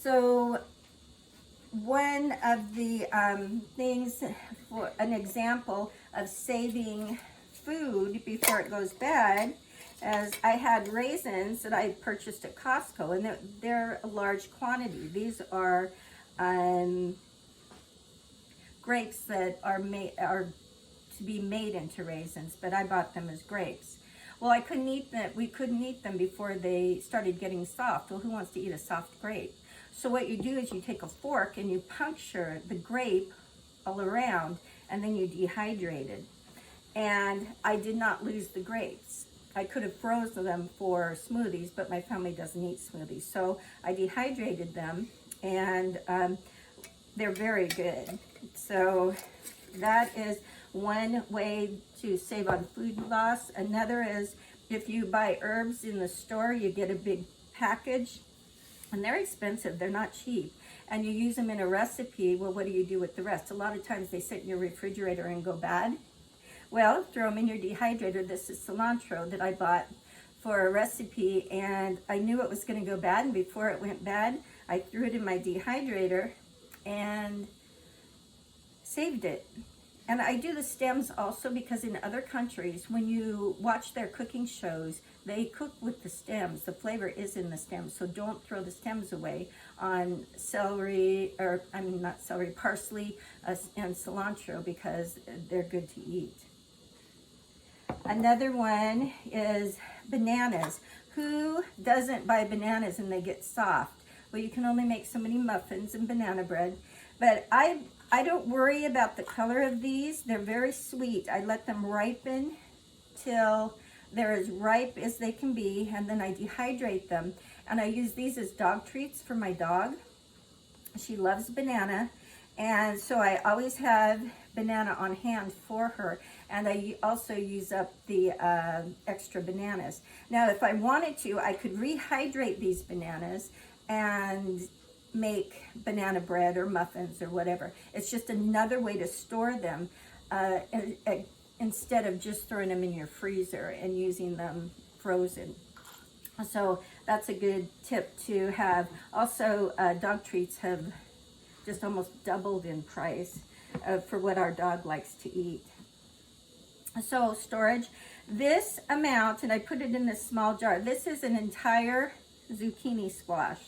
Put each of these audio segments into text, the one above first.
So one of the things, for an example of saving food before it goes bad, as I had raisins that I purchased at Costco, and they're a large quantity. These are grapes that are to be made into raisins, but I bought them as grapes. Well, I couldn't eat them. We couldn't eat them before they started getting soft. Well, who wants to eat a soft grape? So what you do is you take a fork and you puncture the grape all around, and then you dehydrate it. And I did not lose the grapes. I could have frozen them for smoothies, but my family doesn't eat smoothies. So I dehydrated them, and they're very good. So that is one way to save on food loss. Another is if you buy herbs in the store, you get a big package, and they're expensive, they're not cheap, and you use them in a recipe. Well, what do you do with the rest? A lot of times they sit in your refrigerator and go bad. Well, throw them in your dehydrator. This is cilantro that I bought for a recipe, and I knew it was going to go bad, and before it went bad, I threw it in my dehydrator and saved it. And I do the stems also because in other countries, when you watch their cooking shows, they cook with the stems. The flavor is in the stems, so don't throw the stems away on celery, or I mean not celery, parsley and cilantro, because they're good to eat. Another one is bananas. Who doesn't buy bananas and they get soft? Well, you can only make so many muffins and banana bread, but I don't worry about the color of these. They're very sweet. I let them ripen till they're as ripe as they can be, and then I dehydrate them. And I use these as dog treats for my dog. She loves banana, and so I always have banana on hand for her. And I also use up the extra bananas. Now, if I wanted to, I could rehydrate these bananas and make banana bread or muffins or whatever. It's just another way to store them instead of just throwing them in your freezer and using them frozen. So that's a good tip to have. Also, dog treats have just almost doubled in price for what our dog likes to eat. So storage, this amount, and I put it in this small jar, this is an entire zucchini squash.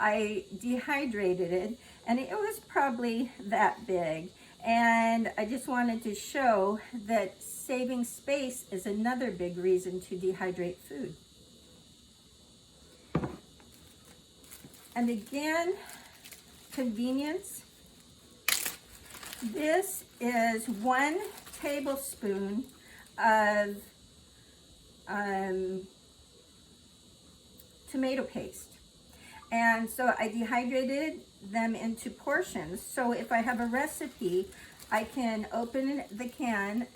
I dehydrated it, and it was probably that big. And I just wanted to show that saving space is another big reason to dehydrate food. And again, convenience. This is 1 tablespoon of tomato paste. And so I dehydrated them into portions. So if I have a recipe, I can open the can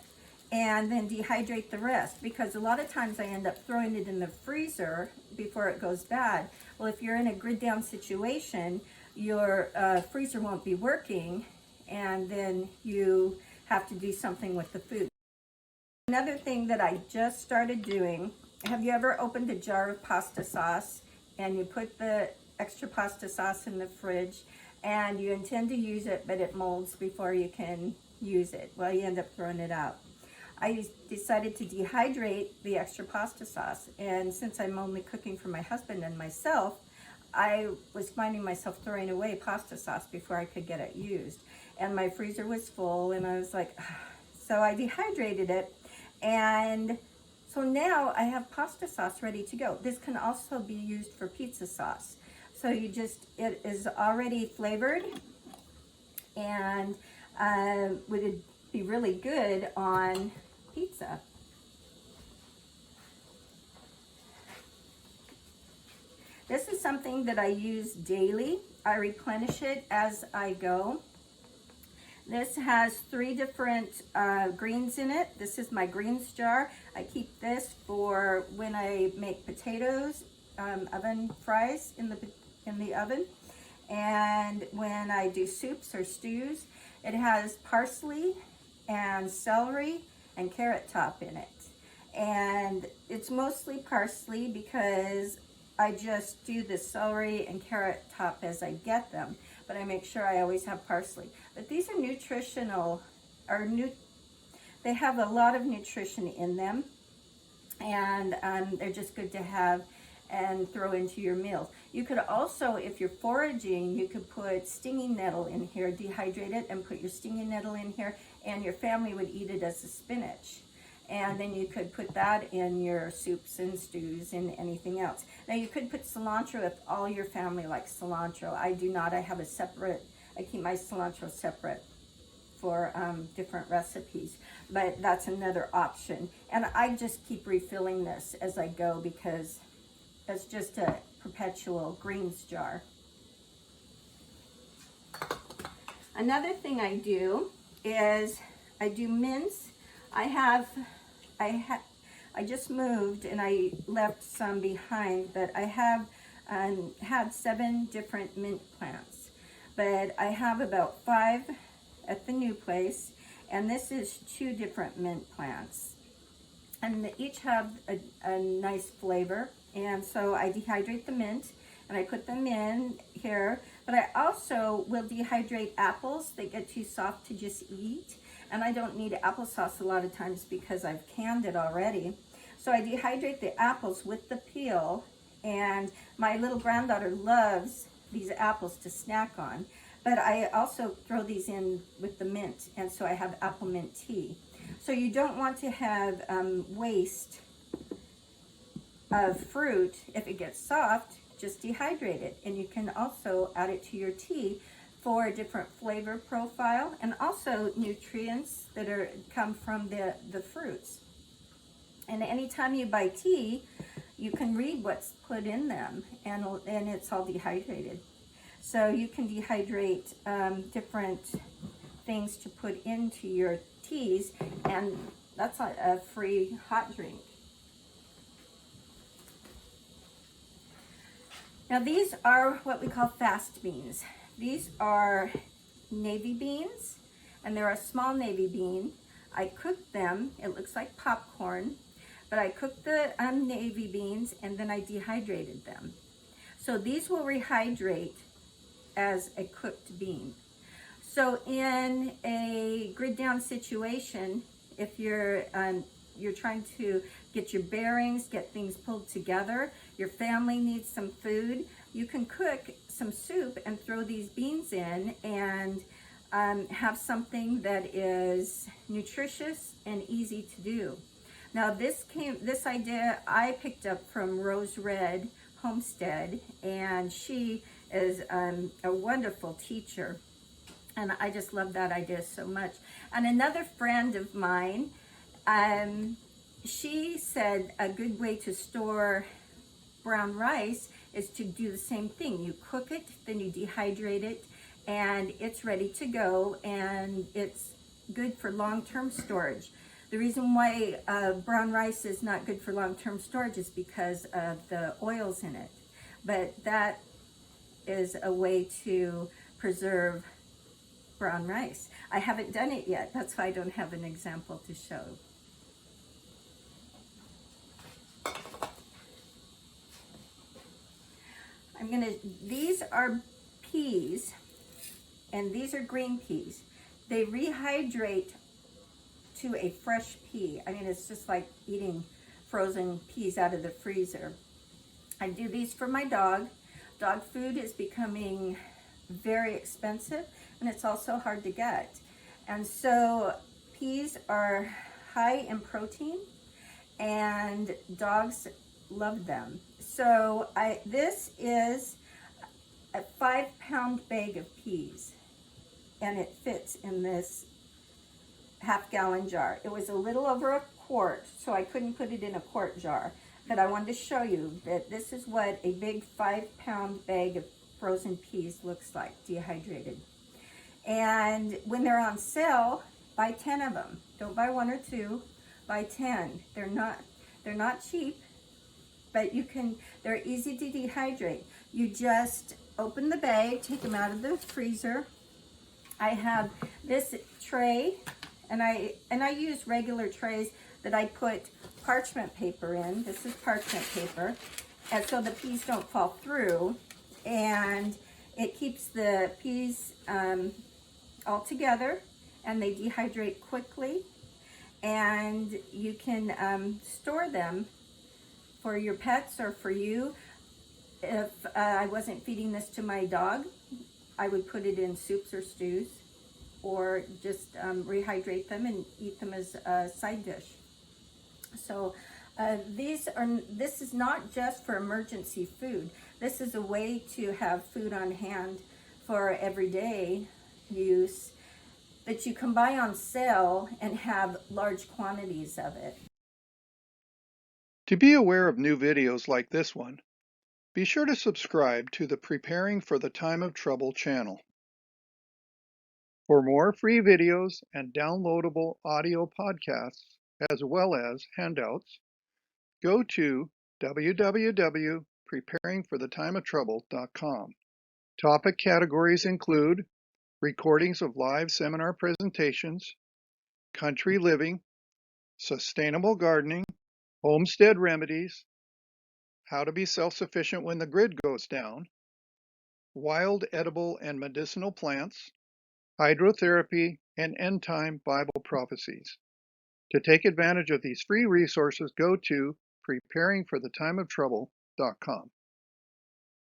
and then dehydrate the rest, because a lot of times I end up throwing it in the freezer before it goes bad. Well, if you're in a grid down situation, your freezer won't be working, and then you have to do something with the food. Another thing that I just started doing, have you ever opened a jar of pasta sauce and you put the extra pasta sauce in the fridge and you intend to use it, but it molds before you can use it? Well, you end up throwing it out. I decided to dehydrate the extra pasta sauce, and since I'm only cooking for my husband and myself, I was finding myself throwing away pasta sauce before I could get it used. And my freezer was full, and I was like, so I dehydrated it, and so now I have pasta sauce ready to go. This can also be used for pizza sauce. So it is already flavored, and would be really good on pizza. This is something that I use daily. I replenish it as I go. This has 3 different greens in it. This is my greens jar. I keep this for when I make potatoes, oven fries in the oven, and when I do soups or stews. It has parsley and celery and carrot top in it, and it's mostly parsley because I just do the celery and carrot top as I get them, but I make sure I always have parsley. But these are nutritional, they have a lot of nutrition in them, and they're just good to have and throw into your meals. You could also, if you're foraging, you could put stinging nettle in here, dehydrate it and put your stinging nettle in here, and your family would eat it as a spinach. And then you could put that in your soups and stews and anything else. Now you could put cilantro if all your family likes cilantro. I do not. I have a separate, I keep my cilantro separate for different recipes. But that's another option. And I just keep refilling this as I go because it's just a perpetual greens jar. Another thing I do is I do mince. I just moved and I left some behind, but I have had 7 different mint plants. But I have about 5 at the new place, and this is 2 different mint plants. And they each have a nice flavor, and so I dehydrate the mint and I put them in here. But I also will dehydrate apples that get too soft to just eat. And I don't need applesauce a lot of times because I've canned it already. So I dehydrate the apples with the peel, and my little granddaughter loves these apples to snack on. But I also throw these in with the mint, and so I have apple mint tea. So you don't want to have waste of fruit. If it gets soft, just dehydrate it. And you can also add it to your tea for a different flavor profile, and also nutrients that come from the fruits. And anytime you buy tea, you can read what's put in them, and it's all dehydrated. So you can dehydrate different things to put into your teas, and that's a free hot drink. Now these are what we call fast beans. These are navy beans, and they're a small navy bean. I cooked them. It looks like popcorn, but I cooked the navy beans and then I dehydrated them. So these will rehydrate as a cooked bean. So in a grid down situation, if you're trying to get your bearings, get things pulled together, your family needs some food, you can cook some soup and throw these beans in and have something that is nutritious and easy to do. Now this idea I picked up from Rose Red Homestead, and she is a wonderful teacher, and I just love that idea so much. And another friend of mine, she said a good way to store brown rice is to do the same thing. You cook it, then you dehydrate it, and it's ready to go, and it's good for long-term storage. The reason why brown rice is not good for long-term storage is because of the oils in it. But that is a way to preserve brown rice. I haven't done it yet. That's why I don't have an example to show. These are peas, and these are green peas. They rehydrate to a fresh pea. I mean, it's just like eating frozen peas out of the freezer. I do these for my dog. Dog food is becoming very expensive, and it's also hard to get. And so peas are high in protein, and dogs love them. So this is a 5-pound bag of peas, and it fits in this half-gallon jar. It was a little over a quart, so I couldn't put it in a quart jar. But I wanted to show you that this is what a big 5-pound bag of frozen peas looks like, dehydrated. And when they're on sale, buy 10 of them. Don't buy 1 or 2, buy 10. They're not cheap, but they're easy to dehydrate. You just open the bag, take them out of the freezer. I have this tray, and I use regular trays that I put parchment paper in. This is parchment paper, and so the peas don't fall through, and it keeps the peas all together, and they dehydrate quickly, and you can store them for your pets or for you. If I wasn't feeding this to my dog, I would put it in soups or stews, or just rehydrate them and eat them as a side dish. So this is not just for emergency food. This is a way to have food on hand for everyday use that you can buy on sale and have large quantities of it. To be aware of new videos like this one, be sure to subscribe to the Preparing for the Time of Trouble channel. For more free videos and downloadable audio podcasts, as well as handouts, go to www.preparingforthetimeoftrouble.com. Topic categories include recordings of live seminar presentations, country living, sustainable gardening, homestead remedies, how to be self-sufficient when the grid goes down, wild edible and medicinal plants, hydrotherapy, and end-time Bible prophecies. To take advantage of these free resources, go to preparingforthetimeoftrouble.com.